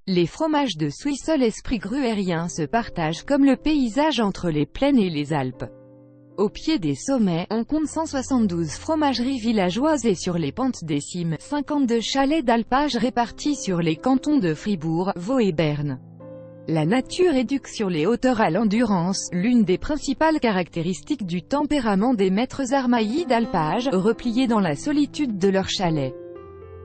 Les fromages de Swissol Esprit Gruyérien se partagent comme le paysage entre les plaines et les Alpes. Au pied des sommets, on compte 172 fromageries villageoises et sur les pentes des cimes, 52 chalets d'alpage répartis sur les cantons de Fribourg, Vaud et Berne. La nature éduque sur les hauteurs à l'endurance, l'une des principales caractéristiques du tempérament des maîtres armaillis d'alpage, repliés dans la solitude de leur chalet.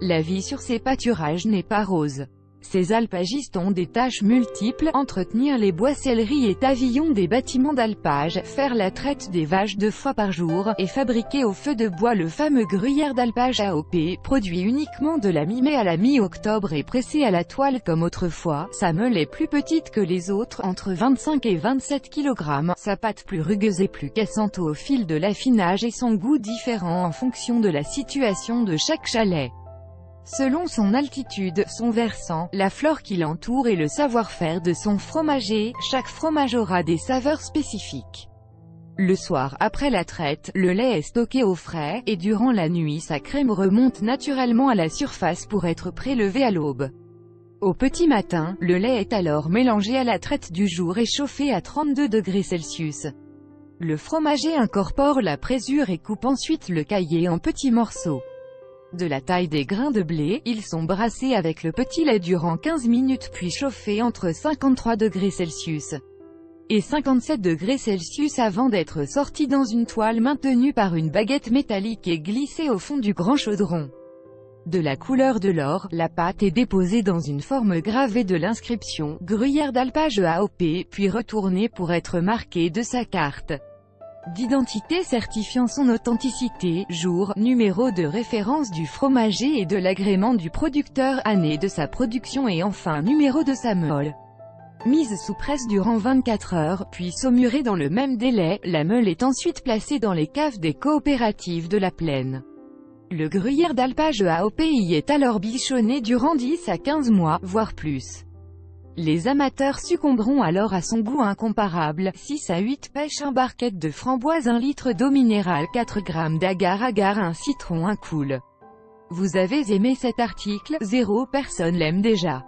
La vie sur ces pâturages n'est pas rose. Ces alpagistes ont des tâches multiples, entretenir les boisselleries et pavillons des bâtiments d'alpage, faire la traite des vaches 2 fois par jour, et fabriquer au feu de bois le fameux gruyère d'alpage AOP, produit uniquement de la mi-mai à la mi-octobre et pressé à la toile comme autrefois. Sa meule est plus petite que les autres, entre 25 et 27 kg, sa pâte plus rugueuse et plus cassante au fil de l'affinage et son goût différent en fonction de la situation de chaque chalet. Selon son altitude, son versant, la flore qui l'entoure et le savoir-faire de son fromager, chaque fromage aura des saveurs spécifiques. Le soir, après la traite, le lait est stocké au frais, et durant la nuit sa crème remonte naturellement à la surface pour être prélevée à l'aube. Au petit matin, le lait est alors mélangé à la traite du jour et chauffé à 32 degrés Celsius. Le fromager incorpore la présure et coupe ensuite le caillé en petits morceaux. De la taille des grains de blé, ils sont brassés avec le petit lait durant 15 minutes puis chauffés entre 53 degrés Celsius et 57 degrés Celsius avant d'être sortis dans une toile maintenue par une baguette métallique et glissée au fond du grand chaudron. De la couleur de l'or, la pâte est déposée dans une forme gravée de l'inscription « Gruyère d'alpage AOP » puis retournée pour être marquée de sa carte d'identité certifiant son authenticité, jour, numéro de référence du fromager et de l'agrément du producteur, année de sa production et enfin numéro de sa meule. Mise sous presse durant 24 heures, puis saumurée dans le même délai, la meule est ensuite placée dans les caves des coopératives de la plaine. Le gruyère d'alpage AOP y est alors bichonné durant 10 à 15 mois, voire plus. Les amateurs succomberont alors à son goût incomparable, 6 à 8 pêches, 1 barquette de framboise, 1 litre d'eau minérale, 4 g d'agar-agar, 1 citron, 1 cool. Vous avez aimé cet article? 0 personne l'aime déjà.